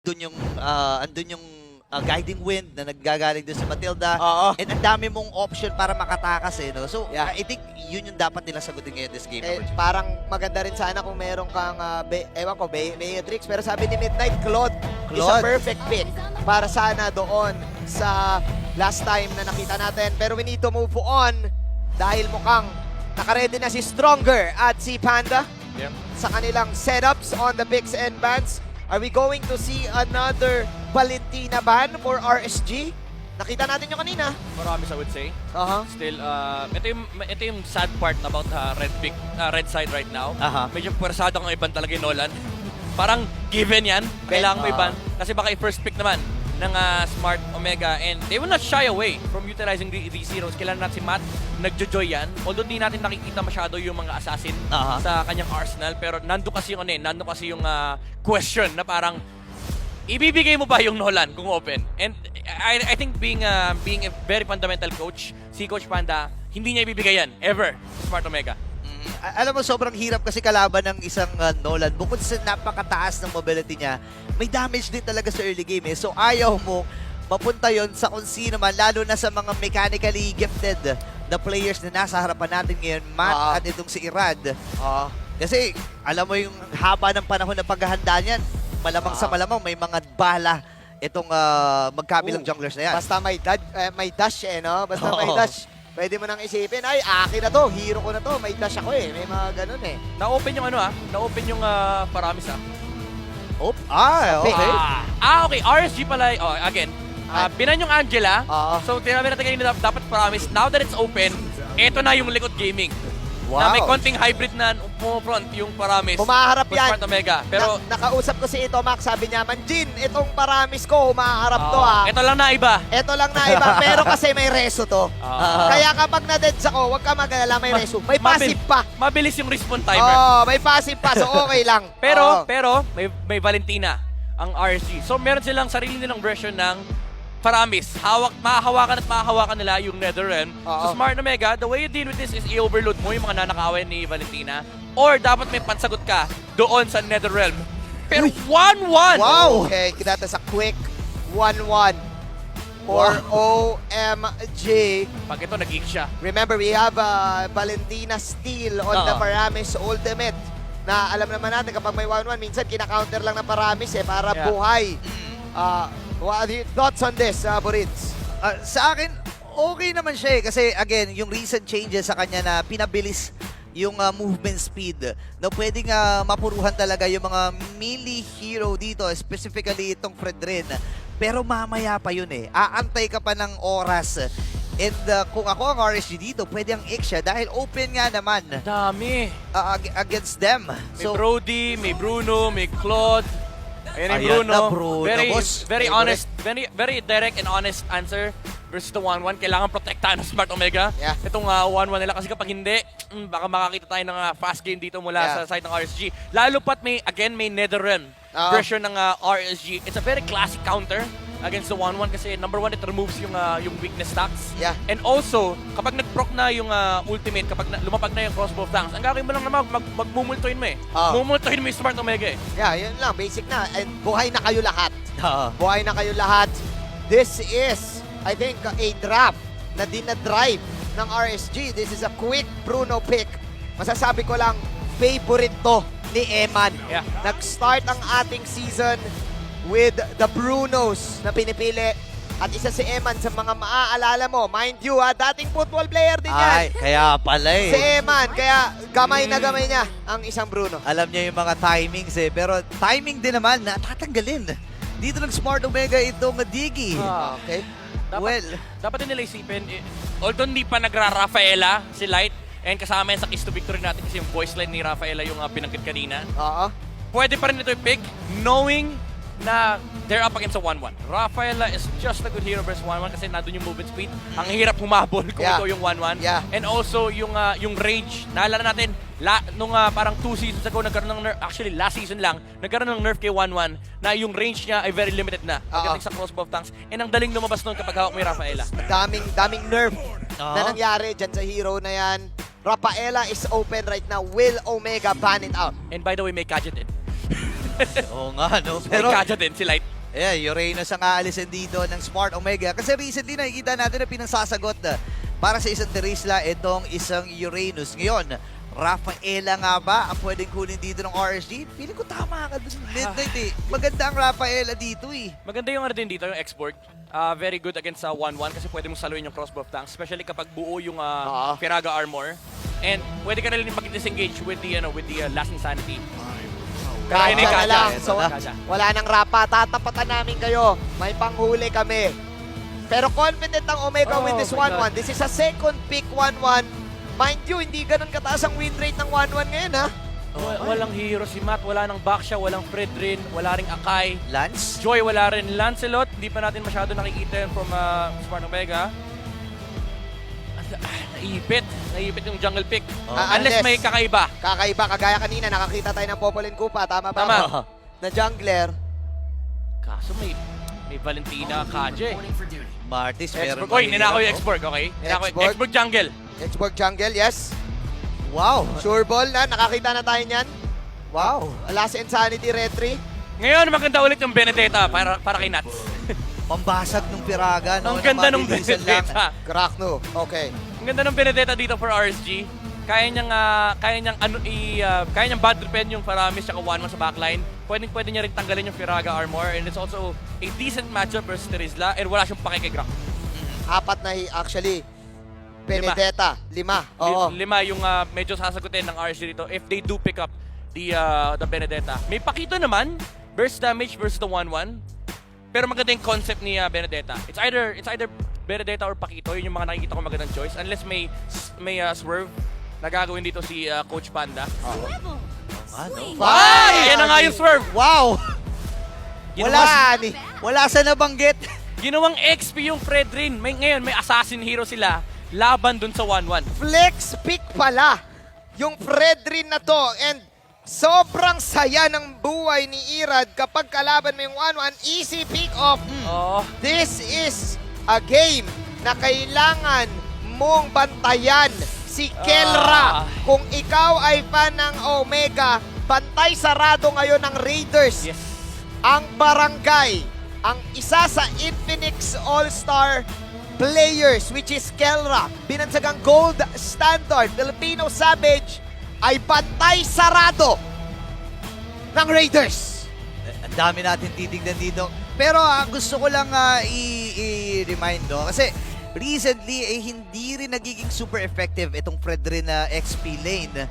andun yung guiding wind na naggagaling doon sa Matilda. Oo. And ang dami mong option para makatakas eh, no? So, Yeah. I think yun yung dapat nila sagutin ngayon this game. Parang maganda rin sana kung meron kang, ewan ko, Beatrix. Pero sabi ni Midnight, Claude is a Claude. perfect pick para sana doon sa last time na nakita natin. Pero we need to move on dahil mukhang nakaredy na si Stronger at si Panda sa kanilang setups on the picks and bans. Are we going to see another Valentina ban for RSG? Nakita natin yung kanina. Marami I would say. Uh-huh. Still, ito yung sad part about red side right now. Aha. Medyo pwersado ang iban talaga yung Nolan. Parang given yan. Kailangan mo iban. Kasi baka i-first pick naman ng Smart Omega and they will not shy away from utilizing these heroes. Kailangan natin si Matt, nagjo-joy yan. Although di natin nakikita masyado yung mga assassin Aha. sa kanyang arsenal. Pero nando kasi yung question na parang ibibigay mo ba yung Nolan kung open? And I think being a very fundamental coach, si Coach Panda, hindi niya ibibigay yan, ever, Smart Omega. Alam mo, sobrang hirap kasi kalaban ng isang Nolan. Bukod sa napakataas ng mobility niya, may damage din talaga sa early game eh. So ayaw mo mapunta yon sa kung sino man, lalo na sa mga mechanically gifted na players na nasa harapan natin ngayon, Matt at itong si Irad. Kasi alam mo yung haba ng panahon na paghahanda niyan, malamang sa malamang may mga bala itong magkabilang junglers na yan. Basta may dash eh, no? Basta may Oo. dash. Pwede mo nang isipin, ay, akin na to, hero ko na to, may dash ako eh. May mga ganun eh. Na-open yung na-open yung Paramis Okay. Okay, RSG pala, again, binan yung Angela. Oo. So, tinabi natin kanina dapat Paramis. Now that it's open, eto na yung likod gaming. Na may konting hybrid na pumufront yung Paramis. Humaharap kung yan. Smart Omega. Pero, nakausap ko si ito, Max, sabi niya, Manjin, itong paramis ko, humaharap to ha. ito lang na iba. Ito lang na iba, pero kasi may reso to. Ah. Kaya kapag na-deads ako, huwag ka mag-alala, may reso. May passive pa. Mabilis yung respawn timer. May passive pa, so okay lang. Pero may Valentina ang RSG. So meron silang sarili nilang version ng Paramis. Mahahawakan nila yung Netherrealm. So Smart Omega, the way you deal with this is i-overload mo yung mga nanakawin ni Valentina or dapat may pansagot ka doon sa Netherrealm. Pero 1-1! Wow! Okay, kita sa quick 1-1 for OMG. Pag ito, nag-geek siya. Remember, we have Valentina steal on the Paramis ultimate. Na alam naman natin kapag may 1-1, minsan kina-counter lang ng Paramis para buhay. What are your thoughts on this, Borids? Sa akin, okay naman siya eh. Kasi again, yung recent changes sa kanya na pinabilis yung movement speed na pwedeng mapuruhan talaga yung mga melee hero dito, specifically itong Fredrin. Pero mamaya pa yun eh. Aantay ka pa ng oras. And kung ako ang RSG dito, pwede ang X siya dahil open nga naman Dami. against them. May Brody, may Bruno, may Claude. Ayan yung Ayan Bruno. na, Bruno, boss. Very honest, very direct and honest answer versus the 1-1. Kailangan protektahan ng Smart Omega. Yeah. Itong 1-1 nila kasi kapag hindi, baka makakita tayo ng fast game dito mula sa side ng RSG. Lalo pat may Netherrealm version ng RSG. It's a very classic counter against the 1-1 kasi number 1, it removes yung weakness stacks. Yeah. And also, kapag nag-proc na yung ultimate, kapag lumapag na yung crossbow tanks, ang gagawin mo lang naman, magmumultuhin mo eh. Mumultuhin mo yung Smart Omega eh. Yeah, yun lang. Basic na. And buhay na kayo lahat. Buhay na kayo lahat. This is, I think, a draft na dinadrive ng RSG. This is a quick Bruno pick. Masasabi ko lang, favorite to ni Eman. Yeah. Nag-start ang ating season with the Brunos na pinipili. At isa si Eman sa mga maaalala mo. Mind you, dating football player din yan. Ay, kaya pala eh. Si Eman, kaya gamay na gamay niya ang isang Bruno. Alam niya yung mga timings eh. Pero timing din naman na tatanggalin. Dito ng Smart Omega itong Diggy. Okay. Dapat din nila isipin, although hindi pa nagra-Rafaela si Light, and kasama yan sa Kiss to Victory natin kasi yung voice line ni Rafaela yung pinanggit kanina. Pwede pa rin ito i-pick knowing na they're up against a 1-1. Rafaela is just a good hero versus 1-1 kasi nandun yung movement speed. Ang hirap humabol kung ito yung 1-1. Yeah. And also yung range. Naalala natin, nung parang 2 seasons ago, nagkaroon ng nerf. Actually, last season lang, nagkaroon ng nerf kay 1-1 na yung range niya ay very limited na pagdating sa crossbow tanks. And ang daling lumabas nun kapag hawak mo yung Rafaela. Daming nerf na nangyari dyan sa hero na yan. Rafaela is open right now. Will Omega ban it out? And by the way, may gadget din. Oo nga, no? Pero Pero, Kaja din, si Light. Uranus ang aalisin dito ng Smart Omega. Kasi recently nakikita natin na pinangsasagot para sa isang Terisla itong isang Uranus. Ngayon, Rafaela nga ba ang pwedeng kunin dito ng RSG? Feeling ko tama ka dun. Midnight eh. Maganda ang Rafaela dito eh. Maganda yung ano din dito, yung export. Very good against sa 1-1 kasi pwede mong saluin yung crossbow of tanks, especially kapag buo yung Firaga armor. And pwede ka na rin mag-disengage with the last insanity. Kaja Kaja. na lang. Ito So, na. Kaja. wala nang rapa. Tatapatan namin kayo. May panghuli kami. Pero confident ang Omega with this my 1-1. This is a second pick 1-1. Mind you, hindi ganun kataas ang win rate ng 1-1 ngayon, ha? Walang hero si Matt, wala nang Baksha, walang Fredrin, wala ring Akai. Lance? Joy, wala rin. Lancelot, hindi pa natin masyado nakikita yun from Smart Omega. Naipit yung jungle pick. Unless may kakaiba. Kakaiba, kagaya kanina, nakakita tayo ng Popol and Kupa. Tama ba? Tama. Na jungler. Kaso may Valentina, Kaja eh. Martis, meron. Oy, ninako yung Exborg, okay? Ninako yung Exborg. Exborg jungle. Exborg jungle, yes. Wow. Sure ball na, nakakita na tayo niyan. Wow. Last Insanity Retry. Ngayon, maganda ulit yung Benedetta para kay Nats. Pambasag ng Piraga. No? Ang ganda ng Mabilisan lang. Benedetta. Crack no. Okay. Ang ganda ng Benedetta dito for RSG. Kaya niyang bad defend yung Faramis at 1-1 sa backline. Pwede niya rin tanggalin yung Firaga armor, and it's also a decent matchup versus Terizla, and wala siyang pakikigrak. Apat na actually. Benedetta, 5. Oo. Lima yung medyo sasagutin ng RSG dito if they do pick up the Benedetta. May Pakito naman, burst damage versus the 1-1. Pero maganda yung concept ni Benedetta. It's either Benedetta or Pakito, yun yung mga nakikita ko magandang choice. Unless may swerve na gagawin dito si Coach Panda. Ay! Yan na nga yung swerve! Wow! Wala ni. Wala sa nabanggit. Ginawang XP yung Fredrin. Ngayon may assassin hero sila laban dun sa 1-1. Flex pick pala yung Fredrin na to, and sobrang saya ng buhay ni Irad kapag kalaban mo yung 1-1. Easy pick off. Oh, This is a game na kailangan mong bantayan si Kelra. Kung ikaw ay fan ng Omega, bantay sarado ngayon ng Raiders. yes. Ang barangay, ang isa sa Infinix All-Star players, which is Kelra, binansagang gold standard, Filipino Savage, ay bantay sarado ng Raiders. Ang dami natin titignan dito. Pero gusto ko lang i-remind, no? Kasi recently, hindi rin nagiging super effective itong Fredrin na XP lane.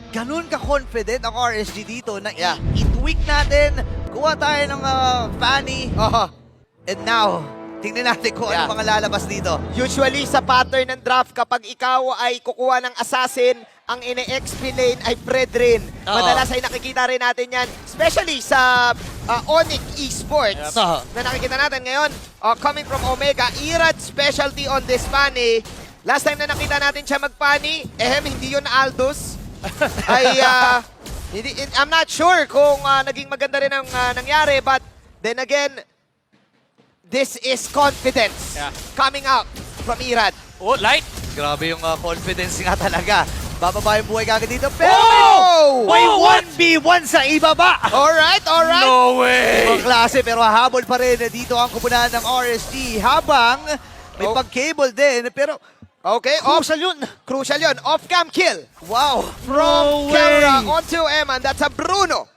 Ganun ka-confident ang RSG dito na i-tweak natin. Kuha tayo ng Fanny. And now, tingnan natin kung ano mga lalabas dito. Usually sa pattern ng draft, kapag ikaw ay kukuha ng assassin, ang ine-XP lane ay Fredrin. Madalas ay nakikita rin natin yan, especially sa Onyx Esports na nakikita natin ngayon. Coming from Omega, Irad's specialty on this Fanny. Last time na nakita natin siya mag-Fanny, hindi yun Aldous. I'm not sure kung naging maganda rin ang nangyari, but then again, this is confidence coming out from Irad. Oh, Light! Grabe yung confidence nga talaga. Bababa yung buhay kagad dito. Pero Oh! may 1v1 sa ibaba. Alright, alright. No way! Ibang klase pero habol pa rin dito ang kupunan ng RSG habang may pag-cable din. Pero Okay, crucial yun. Off-cam kill. wow. From Kelra onto Eman. That's a Bruno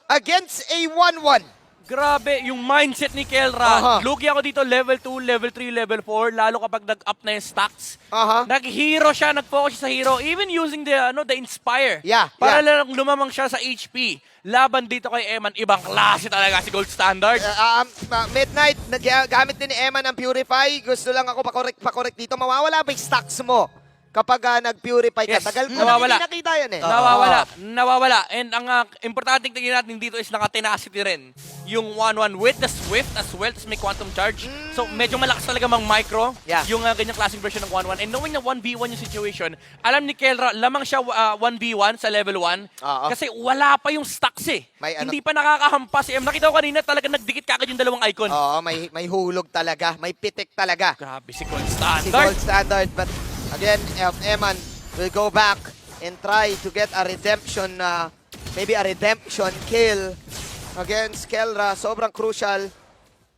against a 1-1. Grabe, yung mindset ni Kelra. Lugi ako dito, level 2, level 3, level 4, lalo kapag nag-up na yung stacks. Nag-hero siya, nag-focus siya sa hero, even using the Inspire. Para lang lumamang siya sa HP. Laban dito kay Eman, ibang klase talaga si Gold Standard. Midnight, gamit din ni Eman ang Purify. Gusto lang ako pa-correct dito. Mawawala ba yung stacks mo kapag nag-purify ka? Yes, Tagal ko nawawala. na hindi nakita yan eh. Nawawala. And ang importanteng tingin natin dito is naka-tenacity rin. Yung 1-1 with the Swift as well, tas may Quantum Charge. So medyo malakas talaga mang micro yung ganyang klaseng version ng 1-1. And knowing na 1v1 yung situation, alam ni Kelra, lamang siya 1v1 sa level 1 kasi wala pa yung stacks eh. Hindi pa nakakahampas. Nakita ko kanina talaga nagdikit kagad yung dalawang icon. May hulog talaga. May pitik talaga. Grabe si Gold Standard. Si Gold Standard, but again, Eman will go back and try to get a redemption, maybe a redemption kill. against Kelra. Sobrang crucial.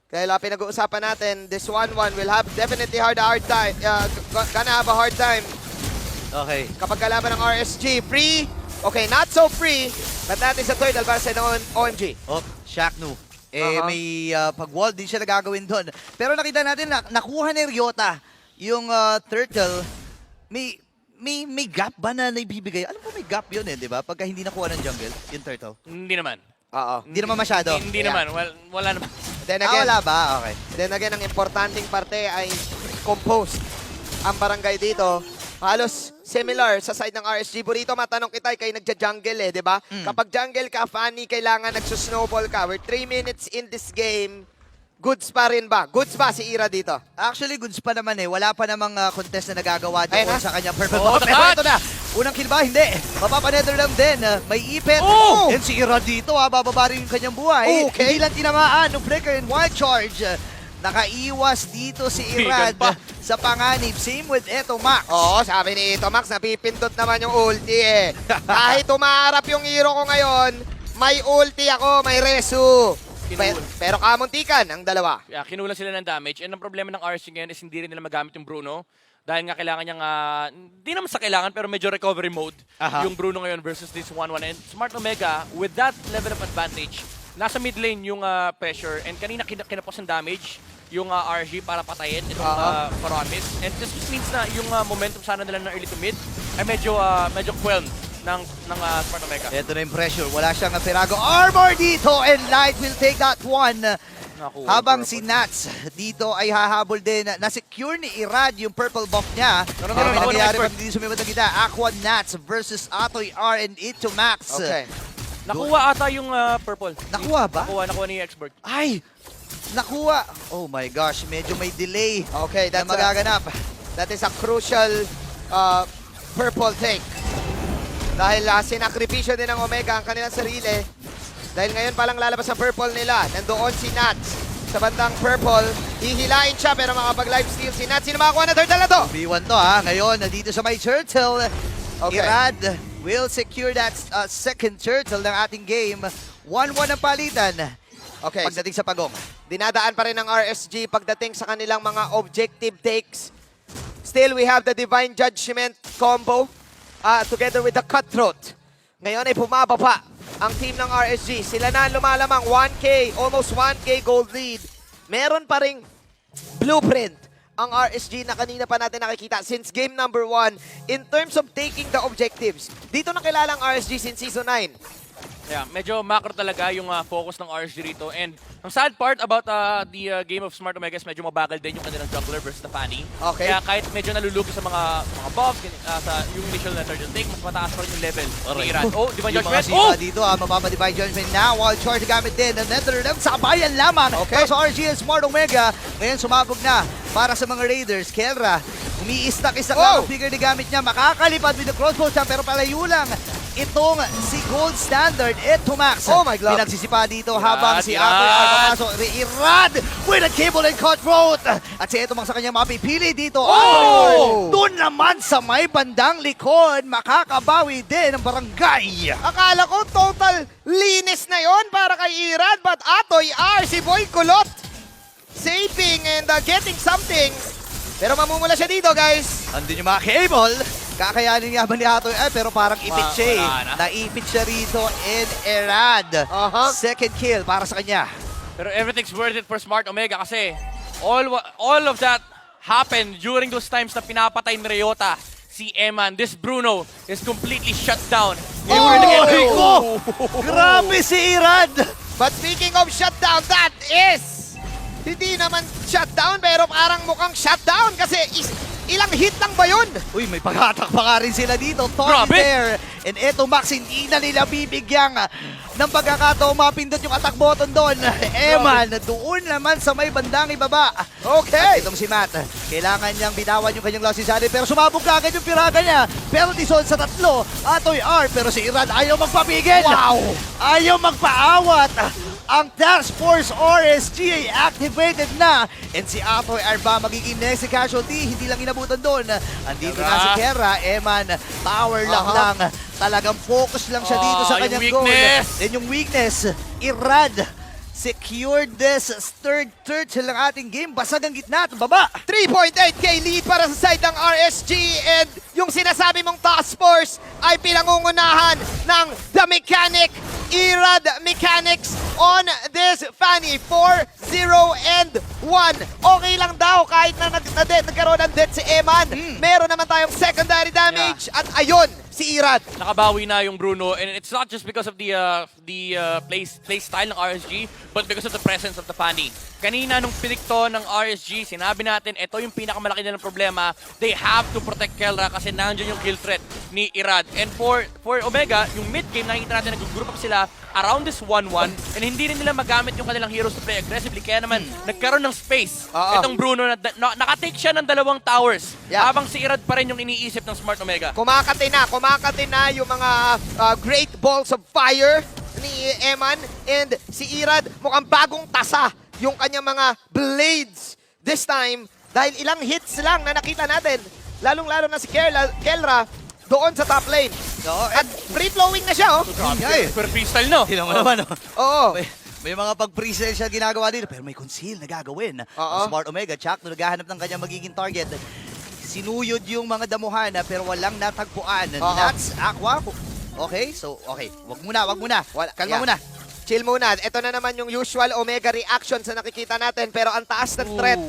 Kaya pinag-uusapan natin, this 1-1 will have definitely hard time. Gonna have a hard time Okay. kapag kalaban ng RSG. Free. Okay, not so free. But that is a turtle para sa OMG. Oh, Shaknu. May pag-wall din siya nagagawin doon. Pero nakita natin na nakuha ni Ryota yung turtle. May gap ba na naibibigay? Alam ko may gap yun di ba? Pagka hindi nakuha ng jungle, yung turtle. Hindi naman. Oo. Hindi naman masyado. Hindi naman. Wala naman. Then again, wala ba? Okay. ang importanteng parte ay composed. Ang barangay dito, halos similar sa side ng RSG. Burrito, matanong kita, kayo nagja-jungle di ba? Kapag jungle ka, Fanny, kailangan nagsusnowball ka. We're 3 minutes in this game. Goods pa rin ba? Goods ba si Ira dito? Actually, goods pa naman Wala pa namang contest na nagagawa Ayun doon na. sa kanyang purple Oh, ball. Pero touch! ito na. Unang kill ba? Hindi. Mapapanether lang din. May ipit. Oh! And si Ira dito bababa rin yung kanyang buhay. Okay. Hindi lang tinamaan ng flicker and wild charge. Nakaiwas dito si Irad Bigan pa. sa panganib. Same with Eto Max. Oo, sabi ni Ito Max, napipindot naman yung ulti Kahit umaharap yung hero ko ngayon, may ulti ako, may resu. Pero kamuntikan ang dalawa. Yeah, kinulang sila ng damage. And ang problema ng RSG ngayon is hindi rin nila magamit yung Bruno. Dahil nga kailangan niyang, hindi naman sa kailangan, pero medyo recovery mode yung Bruno ngayon versus this 1-1. And Smart Omega, with that level of advantage, nasa mid lane yung pressure. And kanina kinapos ng damage yung RG para patayin itong Paramis. And this just means na yung momentum sana nila ng early to mid ay medyo quelmed ng Smart Omega. Ito na yung pressure. Wala siyang Pirago armor dito and Light will take that one. Naku, Habang purple. si Nats dito ay hahabol din. Na-secure ni Irad yung purple buff niya. Ano, Pero may ano, nangyayari expert? pag hindi sumibot na kita. Aqua Nats versus Atoy R and Ito Max. Okay. Nakuha ata yung purple. Nakuha ba? Nakuha ni Expert. Ay! Nakuha! Oh my gosh, medyo may delay Okay, na that's magaganap. that is a crucial purple take. Dahil sinakripisyo din ng Omega ang kanilang sarili. Dahil ngayon palang lalabas ang purple nila. Nandoon si Nats sa bandang purple. Hihilain siya pero makapag-life steal si Nats. Sino makakuha na turtle na to? B1 to Ngayon, dito sa may turtle. Okay. Irad will secure that second turtle ng ating game. 1-1 ang palitan. Okay. Pagdating sa pagong. Dinadaan pa rin ng RSG pagdating sa kanilang mga objective takes. Still, we have the Divine Judgment combo together with the Cutthroat. Ngayon ay bumababa ang team ng RSG. Sila na lumalamang 1K, almost 1K gold lead. Meron pa ring blueprint ang RSG na kanina pa natin nakikita since game number 1 in terms of taking the objectives. Dito nakilala ang RSG since season 9. Yeah, medyo macro talaga yung focus ng RSG rito. And ang sad part about the game of Smart Omega is medyo mabagal din yung kanilang jungler versus the Fanny. Okay. Kaya kahit medyo nalulugi sa mga buffs, sa yung initial na turtle take, mas mataas pa rin yung level ni Iran. Oh, di ba Yung mga Judgment? sipa dito, mapapa-divine judgment na. Wild charge gamit din. And Netherlands sa bayan lamang. Okay. Pero sa RG and Smart Omega, ngayon sumabog na para sa mga Raiders. Kelra, umiistak-istak lang ang figure na gamit niya. Makakalipad with the crossbow siya, pero palayo lang. Itong si Gold Standard, Ito Max. Oh my God. Pinagsisipa dito Irad, habang si Irad. Atoy ay papasok. Irad with a cable and cutthroat. At si Ito Max sa kanyang mapipili dito. Oh! Doon naman sa may bandang likod, makakabawi din ang barangay. Akala ko total linis na yon para kay Irad, but Atoy R, si Boy Kulot, saving and getting something. Pero mamumula siya dito, guys. Andun yung mga cable. Kakayanin nga ba ni Atoy? Pero parang ipit siya Wala na. Naipit siya rito in Irad. Second kill para sa kanya. Pero everything's worth it for Smart Omega kasi all of that happened during those times na pinapatay ni Ryota si Eman. This Bruno is completely shut down. Oh! Grabe si Irad! But speaking of shutdown, that is hindi naman shutdown pero parang mukhang shutdown kasi ilang hit lang ba yun? Uy, may paghatak pa nga rin sila dito. Grabe! There. And eto Max, hindi na nila bibigyang ng pagkakataong mapindot yung attack button doon. Eman, doon naman sa may bandang ibaba. Okay. At itong si Matt, kailangan niyang bitawan yung kanyang losses sali, pero sumabog ka agad yung piraga niya. Penalty zone sa tatlo. Atoy R, pero si Irad ayaw magpapigil. Wow! Ayaw magpaawat. Ang Task Force RSG ay activated na. And si Atoy R ba magiging next casualty? Hindi lang inabutan doon. Andito na si Kera. Eman, power lock lang. Talagang focus lang siya dito sa yung kanyang weakness. goal. Then yung weakness, Irad secured this third ng ating game. Basag ang gitna at baba. 3.8k lead para sa side ng RSG, and yung sinasabi mong task force ay pinangungunahan ng The Mechanic, Irad Mechanics on this Fanny. 4-0 and 1. Okay lang daw kahit na nagkaroon ng death si Eman. Meron naman tayong secondary damage at ayun, si Irad. Nakabawi na yung Bruno, and it's not just because of the play style ng RSG, but because of the presence of the Fanny. Kanina nung pinikto ng RSG, sinabi natin, ito yung pinakamalaki nilang problema. They have to protect Kelra kasi nandiyan yung kill threat ni Irad. And for Omega, yung mid-game, nakikita natin nag-group up sila around this 1-1, and hindi rin nila magamit yung kanilang heroes to play aggressively. Kaya naman, nagkaroon ng space. Itong Bruno, nakatake siya ng 2 towers. Yeah. Habang si Irad pa rin yung iniisip ng Smart Omega. Kumakati na yung mga great balls of fire ni Eman, and si Irad mukhang bagong tasa yung kanyang mga blades this time dahil ilang hits lang na nakita natin, lalong-lalo na si Kelra doon sa top lane. At free-flowing na siya, oh. Super freestyle, no? Tingnan mo naman, Oo. May mga pag-pre-sale siya ginagawa dito, pero may conceal na gagawin. Ang Smart Omega, Chuck, na naghahanap ng kanyang magiging target. Sinuyod yung mga damuhan pero walang natagpuan. That's Aqua. Okay, so okay. Wag muna. Kalma muna. Chill muna. Ito na naman yung usual Omega reactions na nakikita natin, pero ang taas ng threat.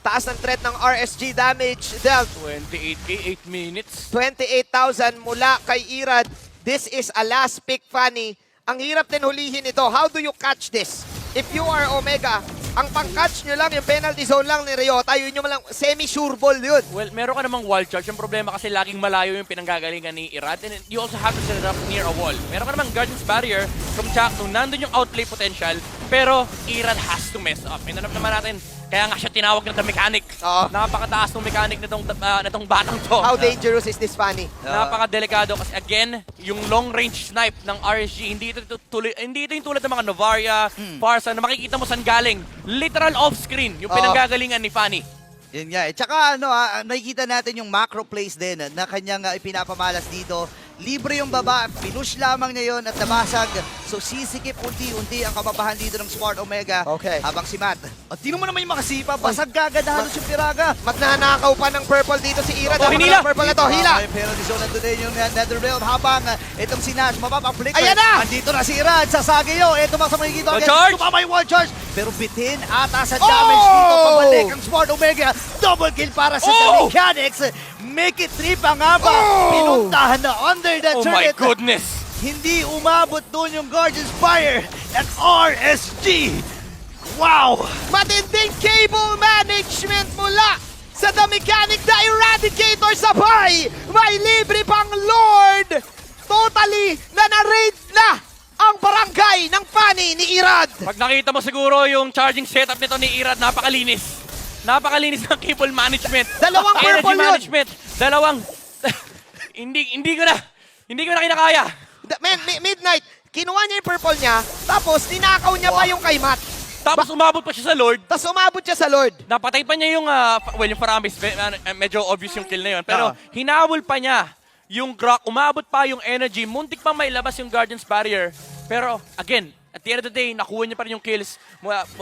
Taas ng threat ng RSG damage dealt. 28k, 8 minutes. 28,000 mula kay Irad. This is a last pick, Fanny. Ang hirap din hulihin ito. How do you catch this? If you are Omega, ang pang-catch nyo lang, yung penalty zone lang ni Ryota, yun yung lang semi-sure ball yun. Well, meron ka namang wall charge. Yung problema kasi laging malayo yung pinanggagalingan ni Irad. And you also have to set it up near a wall. Meron ka namang Guardian's Barrier from Chuck nung nandun yung outplay potential. Pero Irad has to mess up. Minanap naman natin. Kaya nga siya tinawag ng The Mechanic. Napakataas ng mechanic nitong batang to. How dangerous is this, Fanny? Napakadelikado kasi again, yung long range snipe ng RSG, hindi ito yung tulad ng mga Novaria, Farsa na makikita mo saan galing. Literal off-screen yung pinanggagalingan ni Fanny. Yun nga. Tsaka nakikita natin yung macro plays din na kanyang ipinapamalas dito. Libre yung baba, pinush lamang niya yun at nabasag. So sisikip unti-unti ang kapabahan dito ng Smart Omega. Okay. Habang si Matt. At tingnan mo naman yung makasipa, basag kagad halos yung piraga. Magnanakaw pa ng purple dito si Irad. Hinila! Purple na to, hila! Pero di so nandun din yung Netherrealm habang itong si Nash mapapaplik. Ayan na! Andito na si Irad sa Sagyo. Ito mga sa makikita. Wall charge! Tumama yung wall charge. Pero bitin ata sa damage dito. Pabalik ang Smart Omega. Double kill para sa The Mechanics. Make it 3 pa nga ba? Pinuntahan na under the Oh my turret. goodness! Hindi umabot doon yung Guardian's Fire at RSG. Wow! Matinding cable management mula sa The Mechanic, The Eradicator sabay! May libre pang Lord! Totally na na-raid na ang barangay ng Fanny ni Irad! Pag nakita mo siguro yung charging setup nito ni Irad, napakalinis. Napakalinis ng cable management. Dalawang energy purple yun. management. Dalawang... hindi ko na kinakaya. Midnight, kinuha niya yung purple niya, tapos ninakaw niya pa yung kay Matt. Tapos umabot pa siya sa Lord. Tapos umabot siya sa Lord. Napatay pa niya yung, yung Faramis. Medyo obvious yung kill na yun. Pero hinabol pa niya yung Grok. Umabot pa yung energy. Muntik pa mailabas yung Guardian's Barrier. Pero again, at the end of the day, nakuha niya pa rin yung kills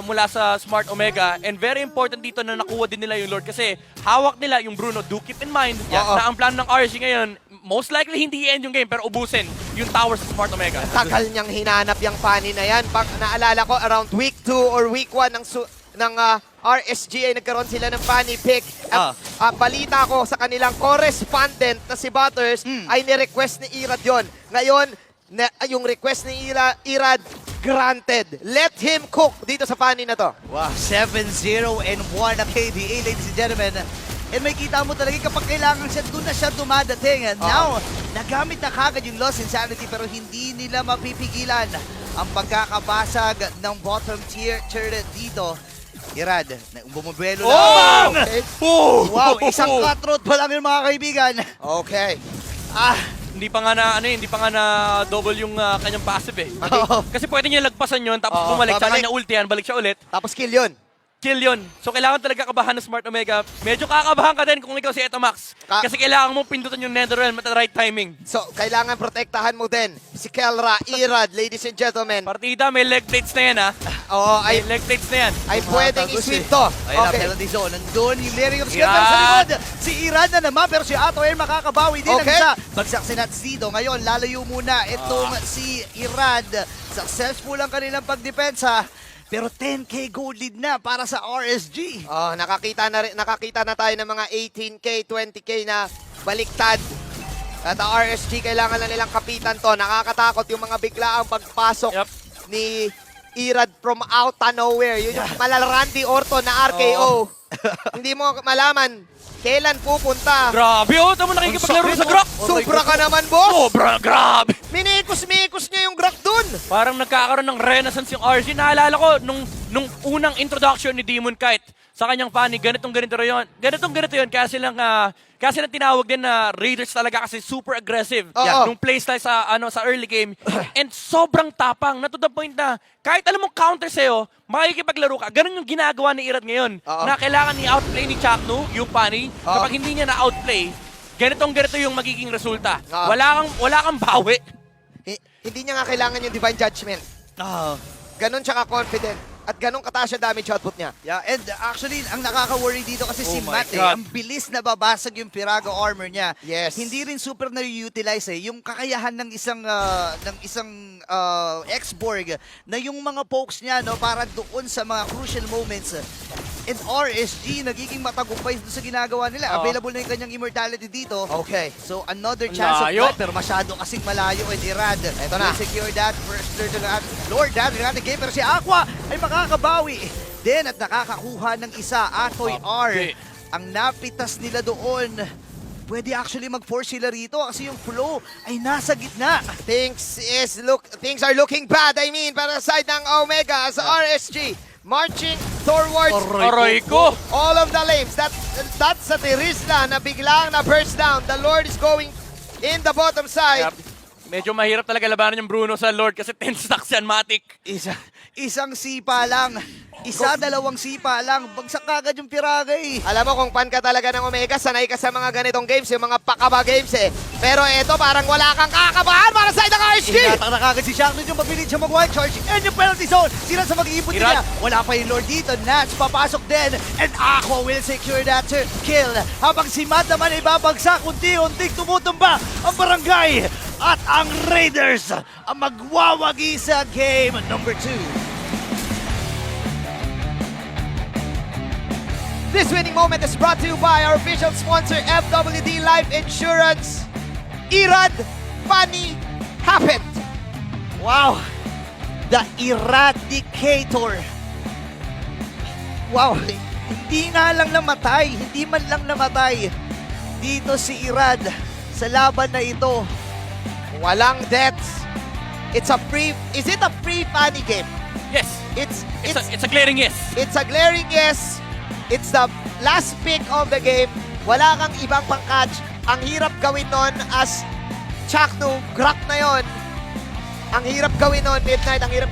mula sa Smart Omega. And very important dito na nakuha din nila yung Lord kasi hawak nila yung Bruno. Do keep in mind na ang plano ng RSG ngayon, most likely hindi i-end yung game pero ubusin yung towers sa Smart Omega. Tagal niyang hinanap yung Fanny na yan. Pag naalala ko, around week 2 or week 1 ng RSG ay nagkaroon sila ng Fanny pick. At balita ko sa kanilang correspondent na si Butters ay ni-request ni Irad yon. Ngayon, yung request ni Irad, granted. Let him cook dito sa Fanny na to. Wow, 7-0 and 1 ang KDA, ladies and gentlemen. And may kita mo talaga kapag kailangan siya, doon na siya dumadating. Now, nagamit na kagad yung Lost Insanity pero hindi nila mapipigilan ang pagkakabasag ng bottom tier turret dito. Irad, bumubuelo lang. Okay. Wow, isang cutthroat pa lang yung mga kaibigan. Okay. Hindi pa nga na double yung kanyang passive eh. Kasi pwede niya lagpasan yun tapos bumalik sa kanya ultihan, balik siya ulit. Tapos kill yun. kill yun. So kailangan talaga kabahan ng Smart Omega. Medyo kakabahan ka din kung ikaw si Etomax. Kasi kailangan mo pindutan yung Netherrealm at the right timing. So, kailangan protektahan mo din si Kelra, Irad, ladies and gentlemen. Partida, may leg plates na yan ha. Oo, May leg plates na yan. ay pwedeng i-sweep to. Ayun na, Okay. penalty zone. Nandun yung Lyrium Skip Irad. sa likod. Si Irad na naman, pero si Ato Air makakabawi din Okay. ang isa. Bagsak si Nats dito. Ngayon, lalayo muna itong si Irad. Successful ang kanilang pagdepensa. Pero 10K gold lead na para sa RSG. Oh, nakakita na tayo ng mga 18K, 20K na baliktad. At ang RSG, kailangan na nilang kapitan to. Nakakatakot yung mga biglaang pagpasok Yup. ni Irad from out of nowhere. Yun yung Randy Orton na RKO. Hindi mo malaman kailan pupunta. Grabe oh, tamo nakikipaglaro sa Grok. Sobra ka naman, boss! Sobra, grabe. Minikos niya yung Grok dun. Parang nagkakaroon ng renaissance yung RG. Naalala ko, nung unang introduction ni Demon Kite sa kanyang panig, ganito yun. Ganito yun, kaya silang tinawag din na Raiders talaga kasi super aggressive. Oo. Nung playstyle sa early game. And sobrang tapang, na to the point na kahit alam mong counter sa'yo, makikipaglaro ka. Ganun yung ginagawa ni Irad ngayon. Oo. Na kailangan ni-outplay ni Chaknu, yung pani. Oo. Kapag hindi niya na-outplay, ganito yung magiging resulta. Oo. Wala kang bawi. Hindi niya nga kailangan yung Divine Judgment. Ganon siya ka-confident. At ganon kataas yung damage output niya. Yeah, and actually, ang nakaka-worry dito kasi si Oh my Matt, God. ang bilis na babasag yung Pirago armor niya. Yes. Hindi rin super na-utilize yung kakayahan ng isang X-Borg na yung mga pokes niya no para doon sa mga crucial moments. And RSG nagiging matagumpay doon sa ginagawa nila. Oo. Available na yung kanyang immortality dito. Okay. So another chance of Layo. blood, pero masyado kasing malayo and Irad. Eto na. Will secure that first third ng Lord Dad ng ating game, pero si Aqua ay makakabawi din at nakakakuha ng isa. Atoy R Okay. ang napitas nila doon. Pwede actually mag-force sila rito kasi yung flow ay nasa gitna. Things are looking bad. I mean, para sa side ng Omega sa RSG. Marching towards Aray ko. all of the lanes. That's sa Tirisla na biglang na burst down. The Lord is going in the bottom side. Yep. Medyo mahirap talaga labanan yung Bruno sa Lord kasi 10 stacks yan, Matic. Isang sipa lang. Dalawang sipa lang. Bagsak kagad yung Piragay. Alam mo kung fan ka talaga ng Omega, sanay ka sa mga ganitong games, yung mga pakaba games eh. Pero eto parang wala kang kakabahan para sa side ng RSG. Inatak na kagad si Shaq yung mabilis siya mag-wild charge and yung penalty zone. Sila sa mag-iipon Irad. niya. Wala pa yung Lord dito. Nats papasok din. And Aqua will secure that kill. Habang si Matt naman ay babagsak, unti-unting tumutumba ang barangay. At ang Raiders ang magwawagi sa game number 2. This winning moment is brought to you by our official sponsor, FWD Life Insurance. Irad, funny, happened. Wow! The Eradicator. Wow! Hindi nga lang namatay. Hindi man lang namatay. Dito si Irad sa laban na ito. Walang deaths. Is it a free funny game? Yes. It's It's a glaring yes. It's a glaring yes. It's the last pick of the game. Wala kang ibang pang-catch. Ang hirap gawin nun as Chaknu, Grok na yon. Ang hirap gawin nun, Midnight, ang hirap